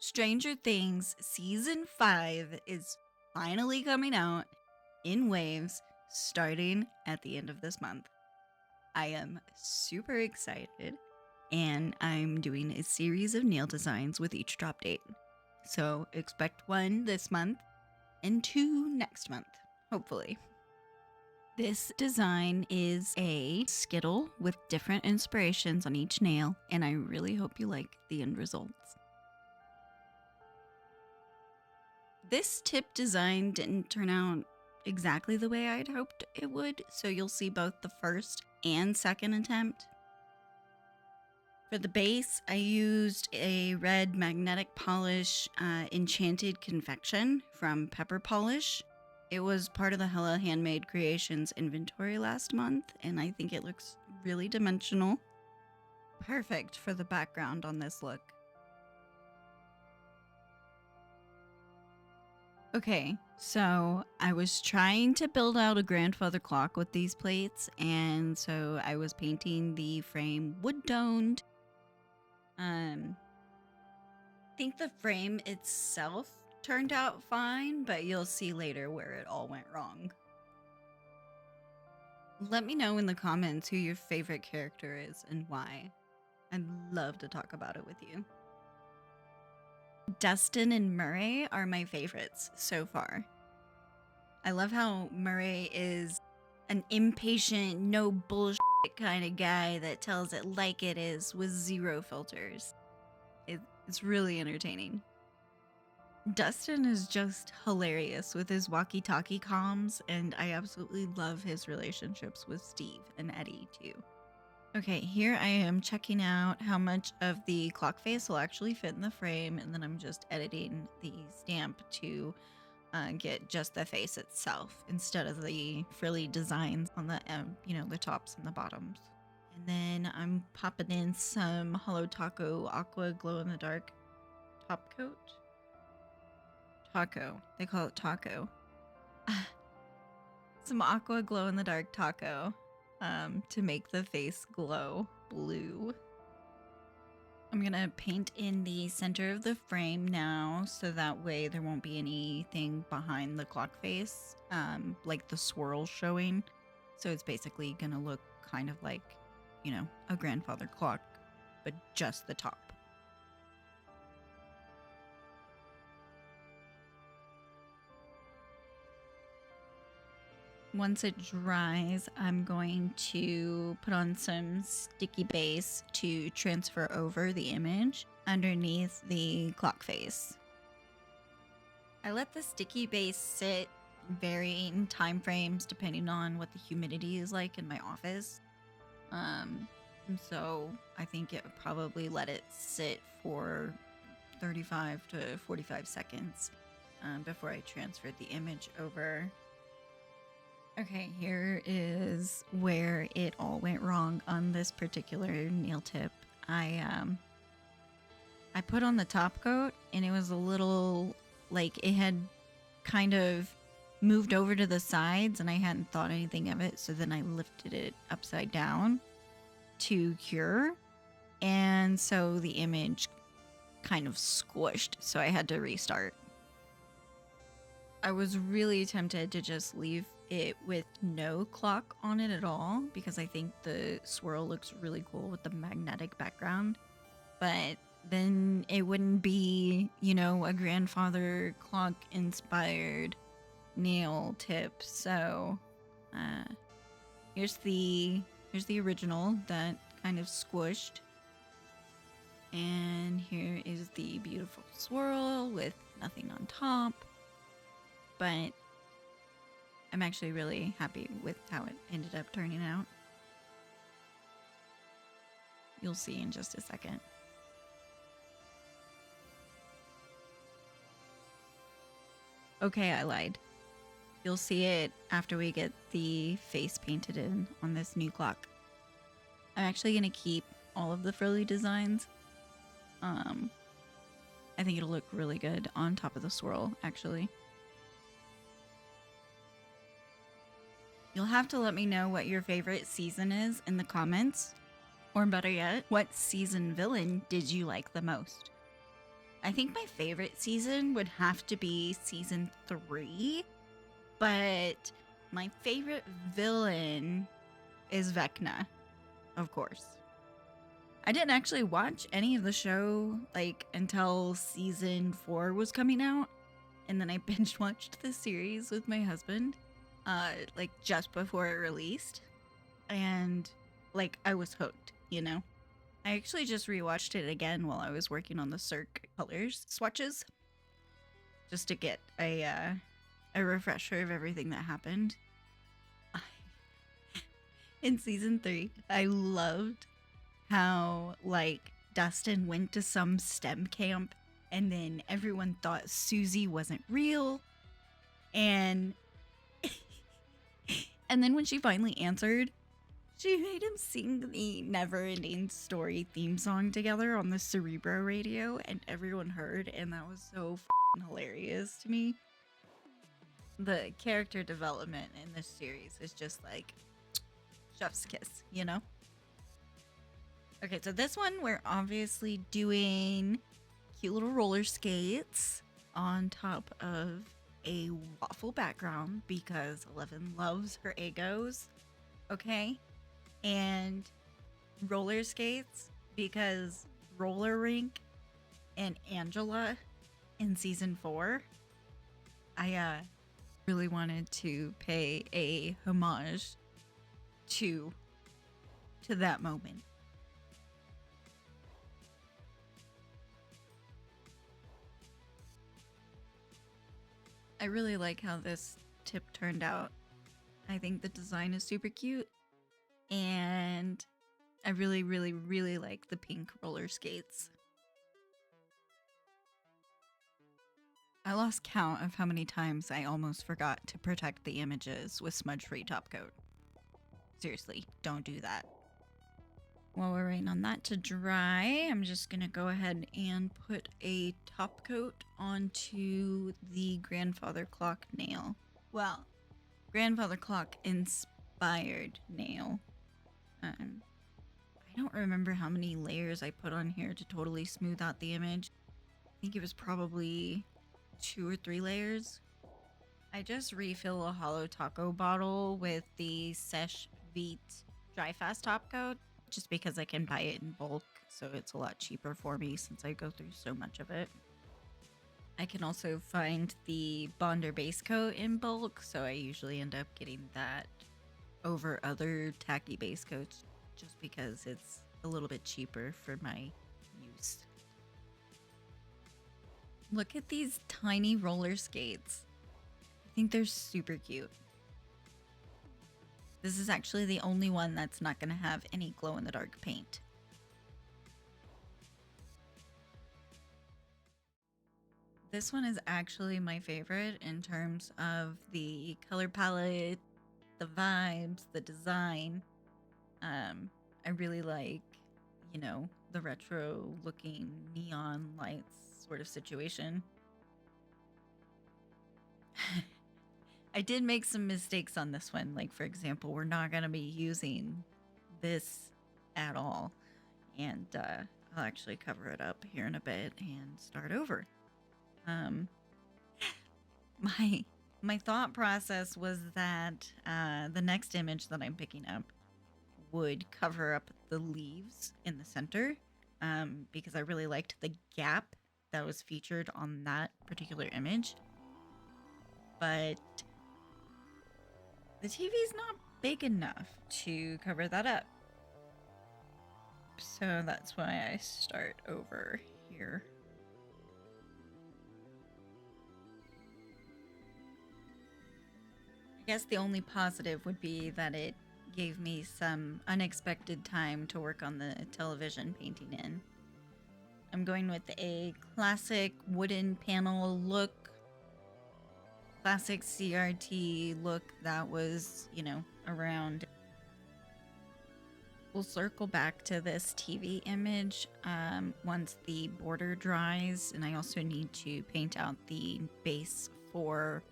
Stranger Things Season 5 is finally coming out in waves starting at the end of this month. I am super excited, and I'm doing a series of nail designs with each drop date. So expect one this month and two next month, hopefully. This design is a Skittle with different inspirations on each nail, and I really hope you like the end results. This tip design didn't turn out exactly the way I'd hoped it would, so you'll see both the first and second attempt. For the base, I used a red magnetic polish Enchanted Confection from Pepper Polish. It was part of the Hella Handmade Creations inventory last month, and I think it looks really dimensional. Perfect for the background on this look. Okay, so I was trying to build out a grandfather clock with these plates, and so I was painting the frame wood-toned. I think the frame itself turned out fine, but you'll see later where it all went wrong. Let me know in the comments who your favorite character is and why. I'd love to talk about it with you. Dustin and Murray are my favorites so far. I love how Murray is an impatient, no bullshit kind of guy that tells it like it is with zero filters. It's really entertaining. Dustin is just hilarious with his walkie-talkie comms, and I absolutely love his relationships with Steve and Eddie too. Okay, here I am checking out how much of the clock face will actually fit in the frame, and then I'm just editing the stamp to get just the face itself instead of the frilly designs on the the tops and the bottoms. And then I'm popping in some Holo Taco Aqua glow in the dark top coat. Taco, they call it taco. Some Aqua glow in the dark taco. To make the face glow blue. I'm gonna paint in the center of the frame now, so that way there won't be anything behind the clock face, like the swirl showing. So it's basically gonna look kind of like, a grandfather clock, but just the top. Once it dries, I'm going to put on some sticky base to transfer over the image underneath the clock face. I let the sticky base sit varying time frames depending on what the humidity is like in my office. So I think it would probably let it sit for 35 to 45 seconds before I transferred the image over. Okay, here is where it all went wrong on this particular nail tip. I put on the top coat, and it was a little like it had kind of moved over to the sides, and I hadn't thought anything of it. So then I lifted it upside down to cure, and so the image kind of squished. So I had to restart. I was really tempted to just leave it with no clock on it at all, because I think the swirl looks really cool with the magnetic background, but then it wouldn't be, a grandfather clock inspired nail tip. So here's the original that kind of squished, and here is the beautiful swirl with nothing on top. But I'm actually really happy with how it ended up turning out. You'll see in just a second. Okay, I lied. You'll see it after we get the face painted in on this new clock. I'm actually going to keep all of the frilly designs. I think it'll look really good on top of the swirl, actually. You'll have to let me know what your favorite season is in the comments. Or better yet, what season villain did you like the most? I think my favorite season would have to be season 3, but my favorite villain is Vecna, of course. I didn't actually watch any of the show like until season 4 was coming out, and then I binge watched the series with my husband like just before it released, and like I was hooked, you know. I actually just rewatched it again while I was working on the Cirque colors swatches, just to get a refresher of everything that happened. In season 3, I loved how like Dustin went to some STEM camp and then everyone thought Susie wasn't real, and and then when she finally answered, she made him sing the Never Ending Story theme song together on the Cerebro radio, and everyone heard, and that was so hilarious to me. The character development in this series is just like chef's kiss, you know? Okay, so this one we're obviously doing cute little roller skates on top of a waffle background because 11 loves her Eggos, okay? And roller skates because Roller Rink and Angela in season 4. I really wanted to pay a homage to that moment. I really like how this tip turned out. I think the design is super cute, and I really, really, really like the pink roller skates. I lost count of how many times I almost forgot to protect the images with smudge-free top coat. Seriously, don't do that. While we're waiting on that to dry, I'm just gonna go ahead and put a top coat onto the grandfather clock nail. Well, grandfather clock inspired nail. I don't remember how many layers I put on here to totally smooth out the image. I think it was probably 2 or 3 layers. I just refill a Holo taco bottle with the Sesh Vite Dry Fast top coat, just because I can buy it in bulk, so it's a lot cheaper for me since I go through so much of it. I can also find the Bonder base coat in bulk, so I usually end up getting that over other tacky base coats just because it's a little bit cheaper for my use. Look at these tiny roller skates. I think they're super cute. This is actually the only one that's not going to have any glow-in-the-dark paint. This one is actually my favorite in terms of the color palette, the vibes, the design. I really like, you know, the retro-looking neon lights sort of situation. I did make some mistakes on this one. Like, for example, we're not going to be using this at all. And I'll actually cover it up here in a bit and start over. My thought process was that the next image that I'm picking up would cover up the leaves in the center because I really liked the gap that was featured on that particular image. But the TV's not big enough to cover that up. So that's why I start over here. I guess the only positive would be that it gave me some unexpected time to work on the television painting in. I'm going with a classic wooden panel look, classic CRT look that was, you know, around. We'll circle back to this TV image once the border dries, and I also need to paint out the base for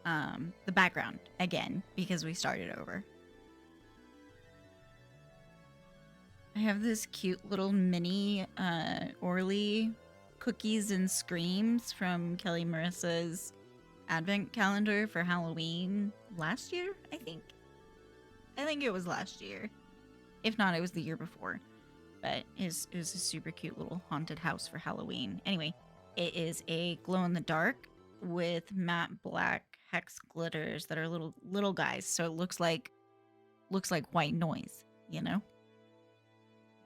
the background again because we started over. I have this cute little mini ORLY Cookies and Screams from Kelly Marissa's advent calendar for Halloween last year, I think. I think it was last year. If not, it was the year before. But it was a super cute little haunted house for Halloween. Anyway, it is a glow-in-the-dark with matte black hex glitters that are little guys. So it looks like white noise, you know?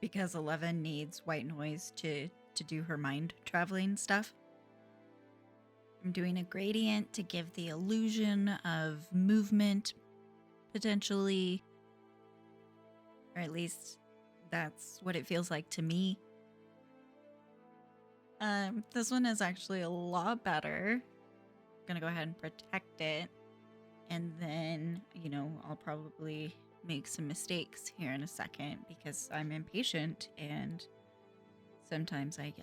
Because 11 needs white noise to do her mind traveling stuff. I'm doing a gradient to give the illusion of movement, potentially. Or at least that's what it feels like to me. This one is actually a lot better. I'm gonna go ahead and protect it. And then, you know, I'll probably make some mistakes here in a second because I'm impatient and sometimes I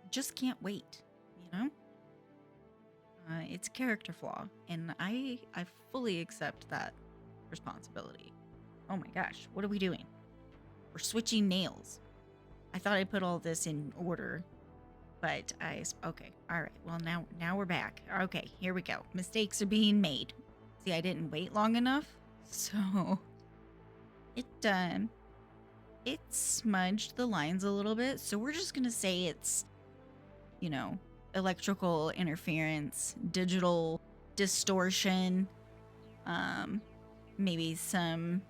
just can't wait, you know? It's a character flaw, and I fully accept that responsibility. Oh my gosh, what are we doing? We're switching nails. I thought I put all this in order, but okay, all right. Well, now we're back. Okay, here we go. Mistakes are being made. See, I didn't wait long enough, so it smudged the lines a little bit. So we're just gonna say it's, you know, electrical interference, digital distortion, maybe some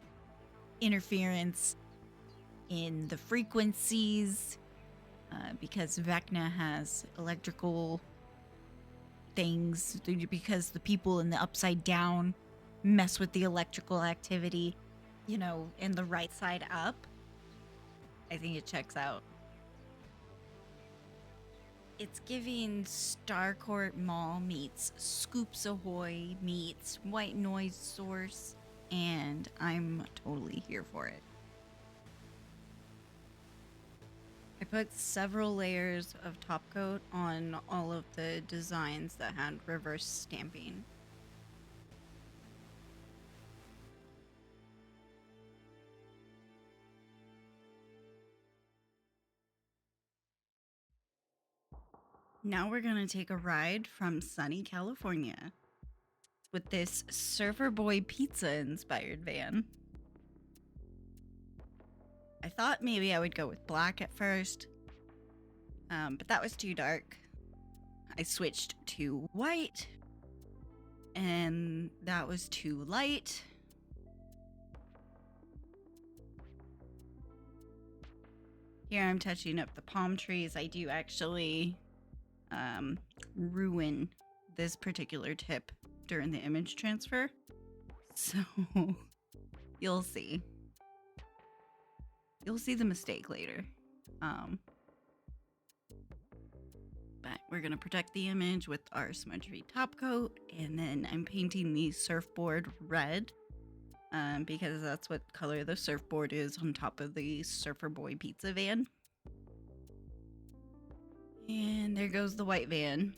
interference in the frequencies, because Vecna has electrical things, because the people in the upside down mess with the electrical activity, you know, in the right side up. I think it checks out. It's giving Starcourt Mall meets Scoops Ahoy meets White Noise Source, and I'm totally here for it. I put several layers of top coat on all of the designs that had reverse stamping. Now we're gonna take a ride from sunny California with this Surfer Boy Pizza inspired van. I thought maybe I would go with black at first, but that was too dark. I switched to white, and that was too light. Here I'm touching up the palm trees. I do actually ruin this particular tip during the image transfer, so you'll see. You'll see the mistake later. But we're gonna protect the image with our smudgery top coat, and then I'm painting the surfboard red, because that's what color the surfboard is on top of the Surfer Boy pizza van. And there goes the white van.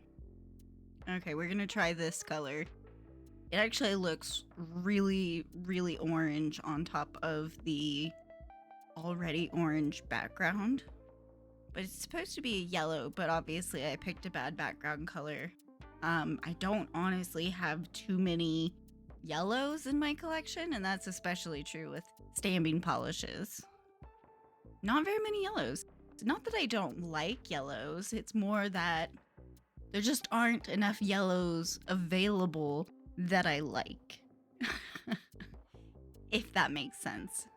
Okay, we're gonna try this color. It actually looks really, really orange on top of the already orange background. But it's supposed to be a yellow, but obviously I picked a bad background color. I don't honestly have too many yellows in my collection, and that's especially true with stamping polishes. Not very many yellows. It's not that I don't like yellows, it's more that there just aren't enough yellows available that I like. If that makes sense.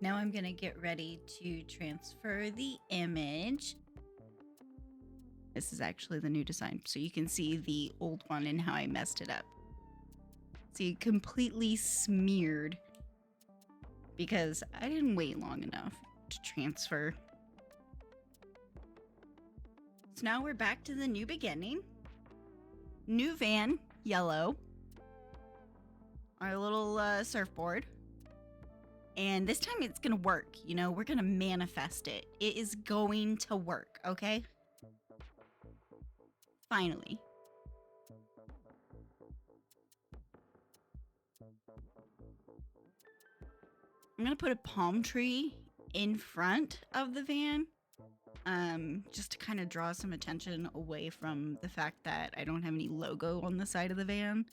Now I'm gonna get ready to transfer the image. This is actually the new design, so you can see the old one and how I messed it up. See, completely smeared because I didn't wait long enough to transfer. So now we're back to the new beginning. New van, yellow. Our little surfboard. And this time it's gonna work, you know, we're gonna manifest it. It is going to work, okay? Finally. I'm gonna put a palm tree in front of the van, just to kind of draw some attention away from the fact that I don't have any logo on the side of the van.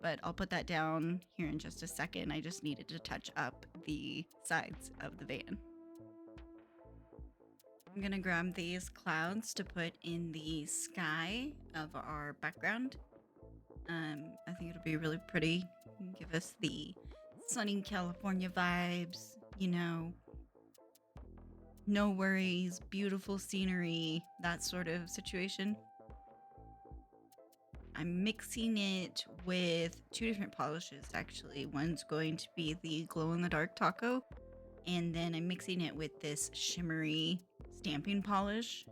But I'll put that down here in just a second. I just needed to touch up the sides of the van. I'm gonna grab these clouds to put in the sky of our background. I think it'll be really pretty. Give us the sunny California vibes, you know, no worries, beautiful scenery, that sort of situation. I'm mixing it with two different polishes, actually. One's going to be the glow-in-the-dark taco, and then I'm mixing it with this shimmery stamping polish.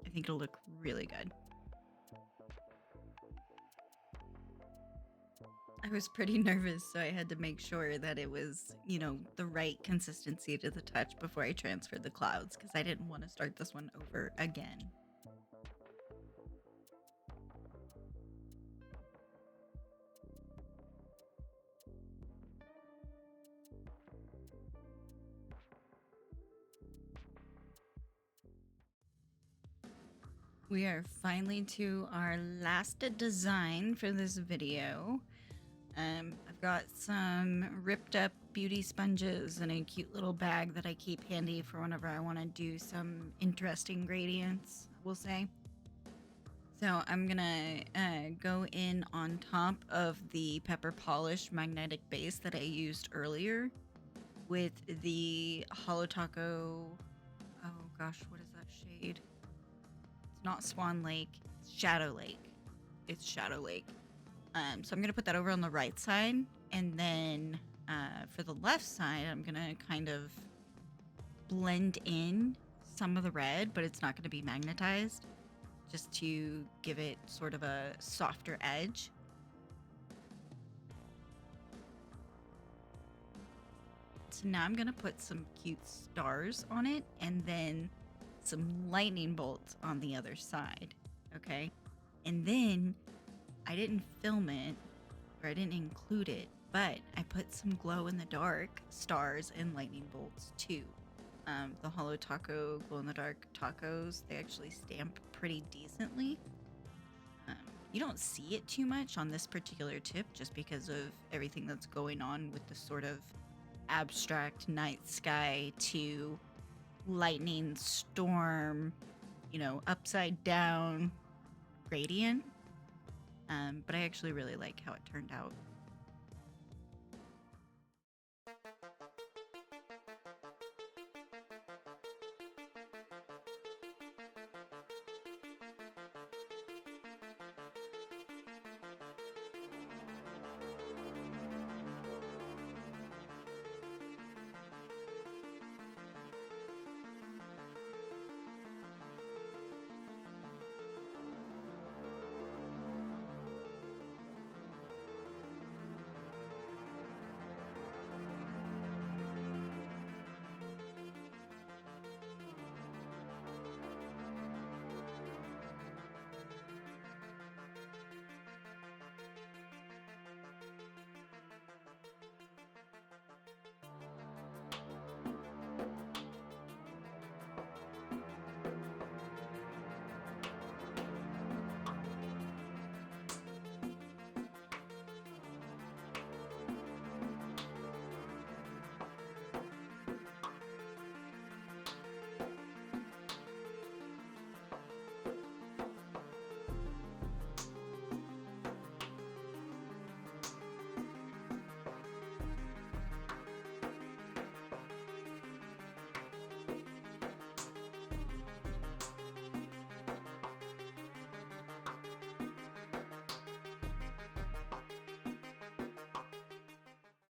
I think it'll look really good. I was pretty nervous, so I had to make sure that it was, you know, the right consistency to the touch before I transferred the clouds, because I didn't want to start this one over again. We are finally to our last design for this video. I've got some ripped up beauty sponges in a cute little bag that I keep handy for whenever I want to do some interesting gradients, we'll say. So I'm gonna go in on top of the pepper polish magnetic base that I used earlier with the Holo Taco. Oh gosh, what is that shade? It's not Swan Lake, it's Shadow Lake. It's Shadow Lake. So I'm gonna put that over on the right side, and then for the left side, I'm gonna kind of blend in some of the red, but it's not gonna be magnetized, just to give it sort of a softer edge. So now I'm gonna put some cute stars on it, and then some lightning bolts on the other side, okay? And then I didn't film it, or I didn't include it, but I put some glow-in-the-dark stars and lightning bolts too. The Holo Taco glow-in-the-dark tacos, they actually stamp pretty decently. You don't see it too much on this particular tip just because of everything that's going on with the sort of abstract night sky to lightning storm, you know, upside down gradient. But I actually really like how it turned out.